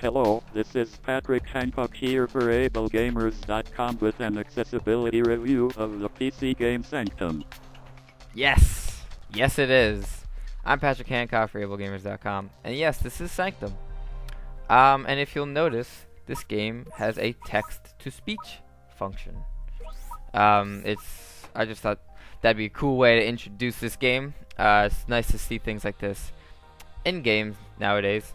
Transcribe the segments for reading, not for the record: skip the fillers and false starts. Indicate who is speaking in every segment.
Speaker 1: Hello, this is Patrick Hancock here for AbleGamers.com with an accessibility review of the PC game Sanctum.
Speaker 2: Yes! Yes it is. I'm Patrick Hancock for AbleGamers.com, and yes, this is Sanctum. And if you'll notice, this game has a text-to-speech function. I just thought that'd be a cool way to introduce this game. It's nice to see things like this in games nowadays.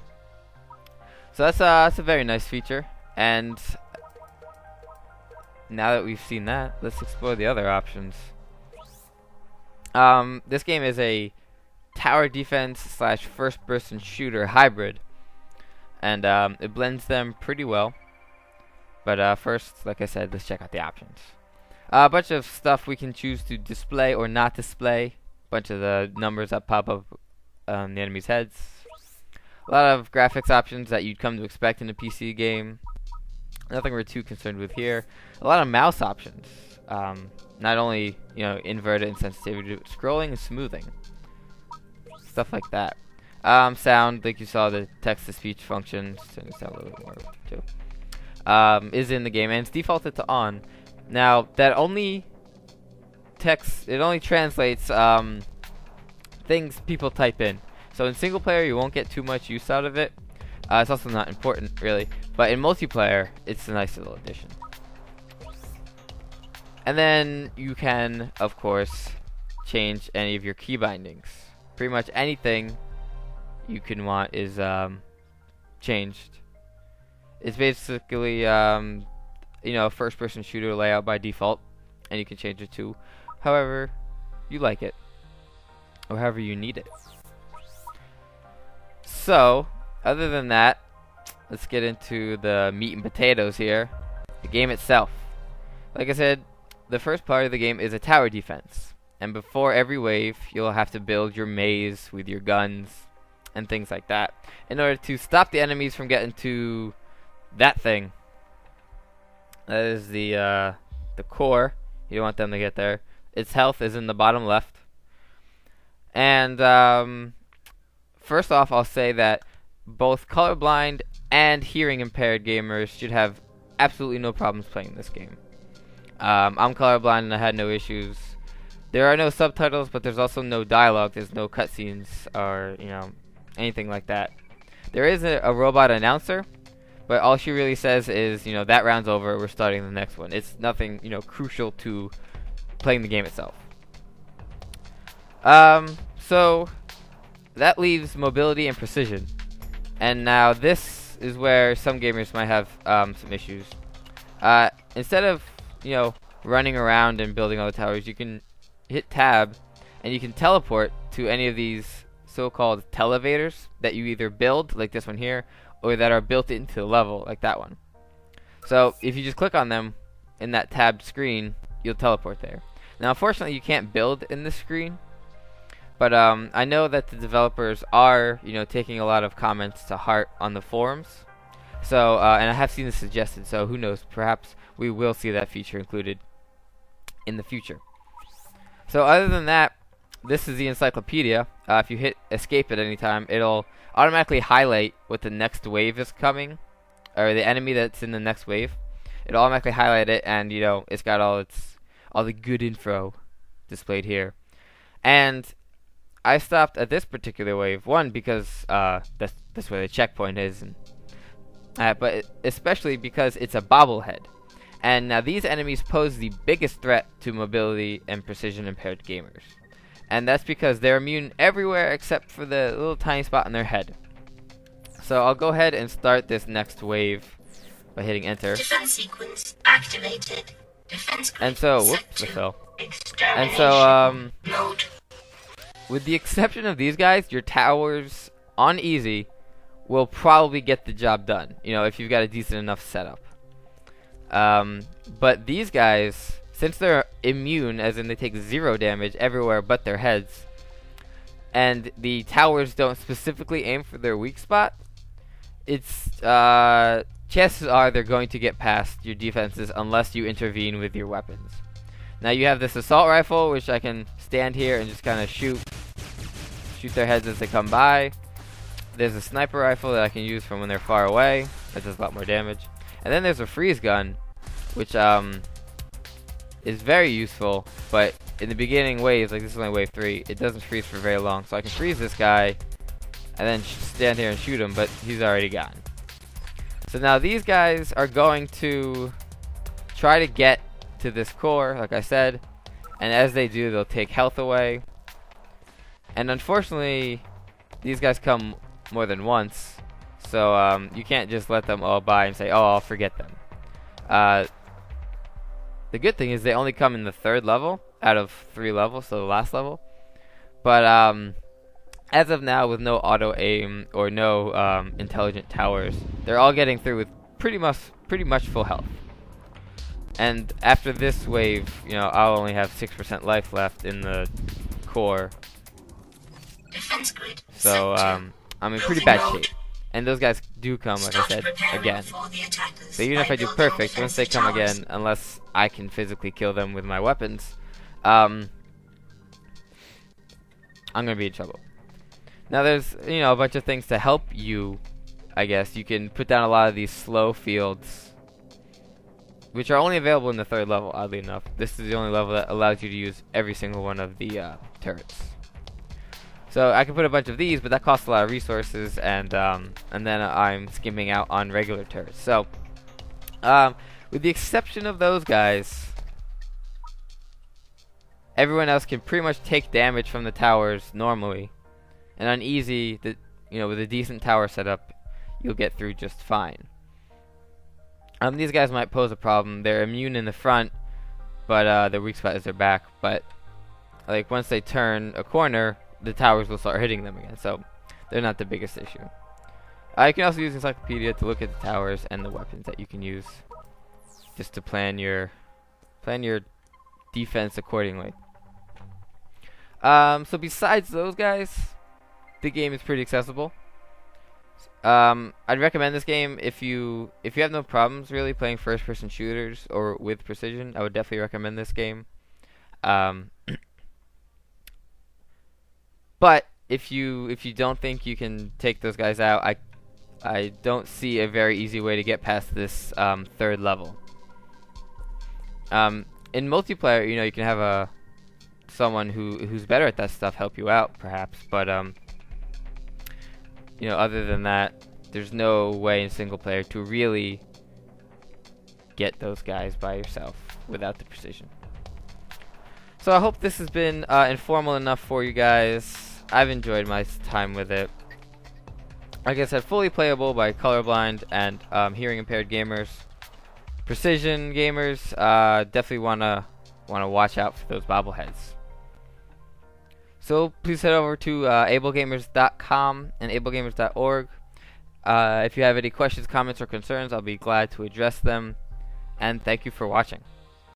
Speaker 2: So that's a very nice feature, and now that we've seen that, let's explore the other options. This game is a tower defense / first-person shooter hybrid, and it blends them pretty well. But first, like I said, let's check out the options. A bunch of stuff we can choose to display or not display. A bunch of the numbers that pop up on the enemy's heads. A lot of graphics options that you'd come to expect in a PC game. Nothing we're too concerned with here. A lot of mouse options. Not only, inverted and sensitivity to scrolling and smoothing. Stuff like that. Sound, like you saw, the text-to-speech function. Turn this down a little bit more too. Is in the game, and it's defaulted to on. Now, that only it only translates things people type in. So in single player, you won't get too much use out of it. It's also not important, really. But in multiplayer, it's a nice little addition. And then you can, of course, change any of your key bindings. Pretty much anything you can want is changed. It's basically, a first-person shooter layout by default, and you can change it to however you like it, or however you need it. So, other than that, let's get into the meat and potatoes here. The game itself. Like I said, the first part of the game is a tower defense. And before every wave, you'll have to build your maze with your guns and things like that in order to stop the enemies from getting to that thing. That is the core. You don't want them to get there. Its health is in the bottom left. And first off, I'll say that both colorblind and hearing impaired gamers should have absolutely no problems playing this game. I'm colorblind and I had no issues. There are no subtitles, but there's also no dialogue. There's no cutscenes or anything like that. There is a robot announcer, but all she really says is that round's over. We're starting the next one. It's nothing crucial to playing the game itself. So that leaves mobility and precision. And now this is where some gamers might have some issues. Instead of, running around and building all the towers, you can hit tab and you can teleport to any of these so-called televators that you either build, like this one here, or that are built into the level, like that one. So if you just click on them in that tabbed screen, you'll teleport there. Now, unfortunately, you can't build in this screen. But I know that the developers are, taking a lot of comments to heart on the forums. So, and I have seen this suggested, so who knows, perhaps we will see that feature included in the future. So other than that, this is the encyclopedia. If you hit escape at any time, it'll automatically highlight what the next wave is coming, or the enemy that's in the next wave. It'll automatically highlight it, and it's got all the good info displayed here. And I stopped at this particular wave, one, because that's where the checkpoint is, and but especially because it's a bobblehead. And now these enemies pose the biggest threat to mobility and precision impaired gamers. And that's because they're immune everywhere except for the little tiny spot on their head. So I'll go ahead and start this next wave by hitting enter.
Speaker 3: Defense sequence activated. Defense
Speaker 2: and so, whoops, I fell. And so, with the exception of these guys, your towers on easy will probably get the job done, if you've got a decent enough setup. But these guys, since they're immune, as in they take 0 damage everywhere but their heads, and the towers don't specifically aim for their weak spot, it's chances are they're going to get past your defenses unless you intervene with your weapons. Now you have this assault rifle, which I can stand here and just kind of shoot their heads as they come by. There's a sniper rifle that I can use from when they're far away. That does a lot more damage. And then there's a freeze gun, which is very useful, but in the beginning waves, like this is only wave 3, it doesn't freeze for very long. So I can freeze this guy and then stand here and shoot him, but he's already gone. So now these guys are going to try to get to this core, like I said, and as they do, they'll take health away. And unfortunately, these guys come more than once, so you can't just let them all by and say, oh, I'll forget them. The good thing is they only come in the 3rd level out of 3 levels, so the last level. But as of now, with no auto aim or no intelligent towers, they're all getting through with pretty much full health. And after this wave, you know, I'll only have 6% life left in the core.
Speaker 3: Defense grid.
Speaker 2: So
Speaker 3: Sanctum.
Speaker 2: I'm in pretty bad shape. And those guys do come, like I said, again. So even if I do perfect, once they come again, unless I can physically kill them with my weapons, I'm gonna be in trouble. Now there's, you know, a bunch of things to help you, I guess. You can put down a lot of these slow fields, which are only available in the 3rd level, oddly enough. This is the only level that allows you to use every single one of the turrets. So I can put a bunch of these, but that costs a lot of resources, and then I'm skimming out on regular turrets. So, with the exception of those guys, everyone else can pretty much take damage from the towers normally. And on easy, you know, with a decent tower setup, you'll get through just fine. These guys might pose a problem. They're immune in the front, but their weak spot is their back. But like once they turn a corner, the towers will start hitting them again. So they're not the biggest issue. You can also use Encyclopedia to look at the towers and the weapons that you can use, just to plan your defense accordingly. So besides those guys, the game is pretty accessible. I'd recommend this game if you have no problems really playing first-person shooters or with precision. I would definitely recommend this game. But if you don't think you can take those guys out, I don't see a very easy way to get past this 3rd level. In multiplayer, you know, you can have someone who's better at that stuff help you out, perhaps. But you know, other than that, there's no way in single player to really get those guys by yourself without the precision. So I hope this has been informal enough for you guys. I've enjoyed my time with it. Like I said, fully playable by colorblind and hearing impaired gamers. Precision gamers definitely wanna watch out for those bobbleheads. So please head over to ablegamers.com and ablegamers.org. If you have any questions, comments, or concerns, I'll be glad to address them. And thank you for watching.